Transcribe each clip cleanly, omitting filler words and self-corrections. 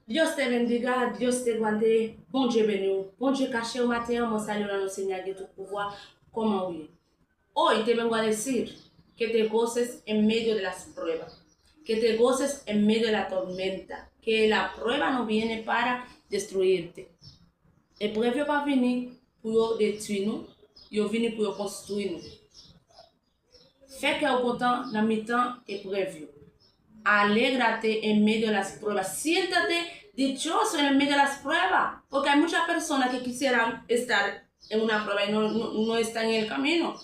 Dios te bendiga, Dios te guarde, bon Dieu béni, bon Dieu caché au matin, mon salut a Señor de tu pouvoir, como hoy. Hoy te vengo a decir que te goces en medio de las pruebas, que te goces en medio de la tormenta, que la prueba no viene para destruirte. Épreuve pas venir pour détruire nous, il venu pour construire nous. Fait que au content, dans mi-temps, épreuve. Alégrate en medio de las pruebas. Siéntate dichoso en el medio de las pruebas. Porque hay muchas personas que quisieran estar en una prueba y no están en el camino.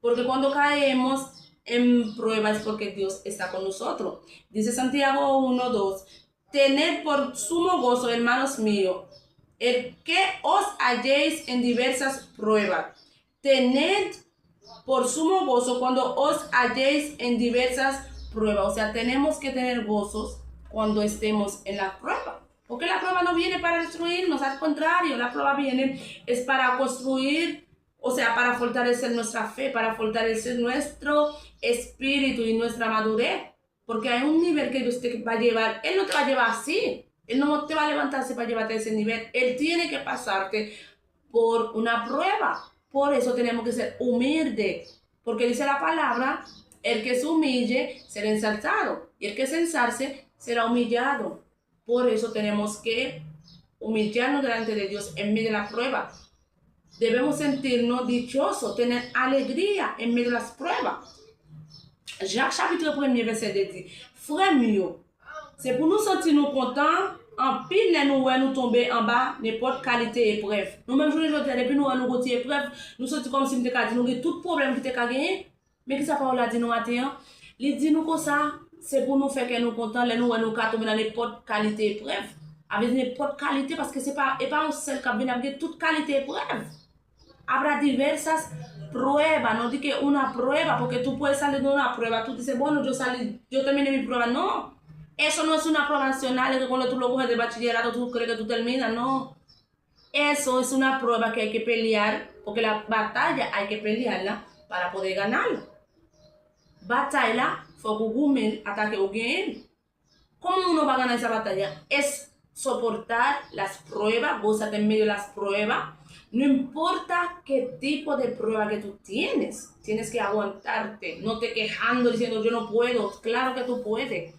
Porque cuando caemos en pruebas es porque Dios está con nosotros. Dice Santiago 1:2. Tened por sumo gozo, hermanos míos, el que os halléis en diversas pruebas. Tened por sumo gozo cuando os halléis en diversas pruebas. O sea, tenemos que tener gozos cuando estemos en la prueba. Porque la prueba no viene para destruirnos, al contrario, la prueba viene es para construir, o sea, para fortalecer nuestra fe, para fortalecer nuestro espíritu y nuestra madurez. Porque hay un nivel que Dios te va a llevar. Él no te va a llevar así. Él no te va a levantarse para llevarte a ese nivel. Él tiene que pasarte por una prueba. Por eso tenemos que ser humildes. Porque dice la palabra, el que se humille será ensalzado. Y el que se ensalce será humillado. Por eso tenemos que humillarnos delante de Dios en medio de la prueba. Debemos sentirnos dichosos, tener alegría en medio de las pruebas. Jacques chapitre 1er verset dit, frère mieux, c'est pour nous sentir nous contents, en pile nous tomber en bas n'importe qualité épreuve. Nous même journée depuis nous côté épreuve, nous sentir comme si nous avons tout problème qui était gagné, mais qui ça parole a dit nous matin, il dit nous comme ça, c'est pour nous faire que nous contents, nous tomber dans n'importe qualité épreuve. Avec n'importe qualité parce que c'est pas un seul qui vient avec toute qualité épreuve. Habrá diversas pruebas, no di que una prueba, porque tú puedes salir de una prueba, tú dices, bueno, yo terminé mi prueba, no, eso no es una prueba nacional, que cuando tú lo coges de bachillerato tú crees que tú terminas, no, eso es una prueba que hay que pelear, porque la batalla hay que pelearla para poder ganarla. Batalla, fue que ataque o game. ¿Cómo uno va a ganar esa batalla? Es soportar las pruebas, gózate en medio de las pruebas. No importa qué tipo de prueba que tú tienes que aguantarte, no te quejando diciendo yo no puedo. Claro que tú puedes.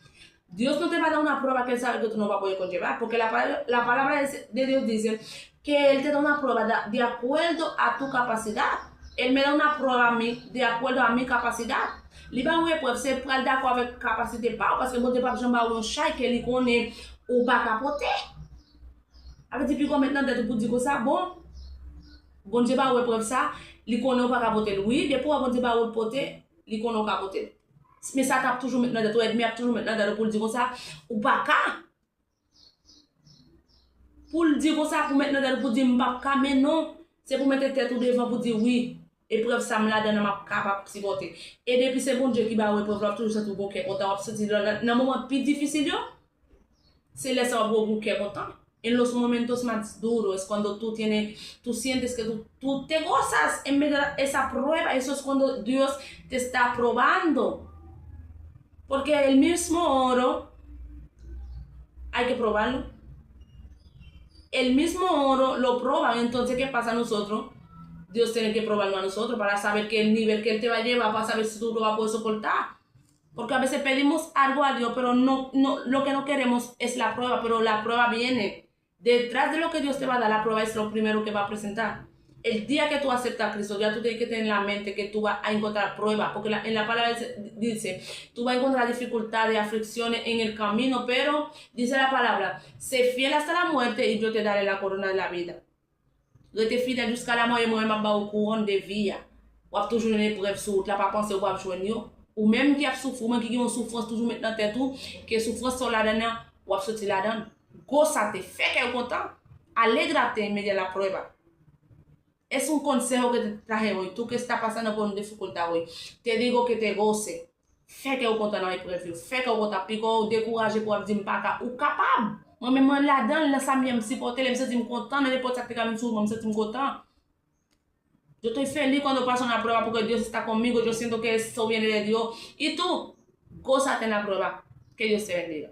Dios no te va a dar una prueba que Él sabe que tú no vas a poder conllevar, porque la palabra de Dios dice que Él te da una prueba de acuerdo a tu capacidad. Él me da una prueba a mí de acuerdo a mi capacidad. Li ba ou épreuve, c'est pour d'accord avec capacité pas, parce que bon Dieu pas besoin ba un chat que li connaît ou pas capoter. Avec depuis combien de temps pour dire que ça bon Dieu ba ou épreuve ça, li connaît ou pas capoter. Oui, depuis bon Dieu ba ou poter, li connaît ou capoter. Mais ça tape toujours maintenant de toi, et a toujours maintenant pour dire que ça ou pas ka. Pour dire que ça pour maintenant pour dire pas ka, mais non, c'est pour mettre tête ou devant pour dire oui. Épreuve ça me la donne m'a capable de supporter. Et depuis c'est bon Dieu qui va épreuve là toujours tout bon cœur content dans moment plus difficile c'est laisser un bon cœur content. En los momentos más duros es cuando tú sientes que tú te gozas en medio de esa prueba. Eso es cuando Dios te está probando. Porque el mismo oro hay que probarlo. El mismo oro lo proban. Entonces, ¿qué pasa a nosotros? Dios tiene que probarlo a nosotros para saber que el nivel que Él te va a llevar, para saber si tú lo vas a poder soportar. Porque a veces pedimos algo a Dios, pero no, lo que no queremos es la prueba, pero la prueba viene. Detrás de lo que Dios te va a dar, la prueba es lo primero que va a presentar. El día que tú aceptas a Cristo, ya tú tienes que tener en la mente que tú vas a encontrar pruebas, porque en la palabra dice, tú vas a encontrar dificultades, aflicciones en el camino, pero dice la palabra, sé fiel hasta la muerte y yo te daré la corona de la vida. Rete fidèle jusqu'à la mort et moi m'a ba au couronne de vie. Ou a toujours une épreuve sur route, la pas penser ou pas joindre ou même qui a souffert, même qui a une souffrance toujours maintenant tête tout, que souffrance sur la dedans ou a sorti la dedans. Gózate, fe que content. Alégrate en medio de la prueba. Es un consejo que te traje hoy, tú que estás pasando por una dificultad hoy. Te digo que te goce. Fe que content dans l'épreuve, fe que content pico décourager pour dire pas ou capable. Moi-même, là-dedans, là, ça me supporte, je me sens content, je me sens content. Yo estoy feliz cuando paso una prueba porque Dios está conmigo, yo siento que eso viene de Dios. Y tú, gózate en la prueba. Que Dios te bendiga.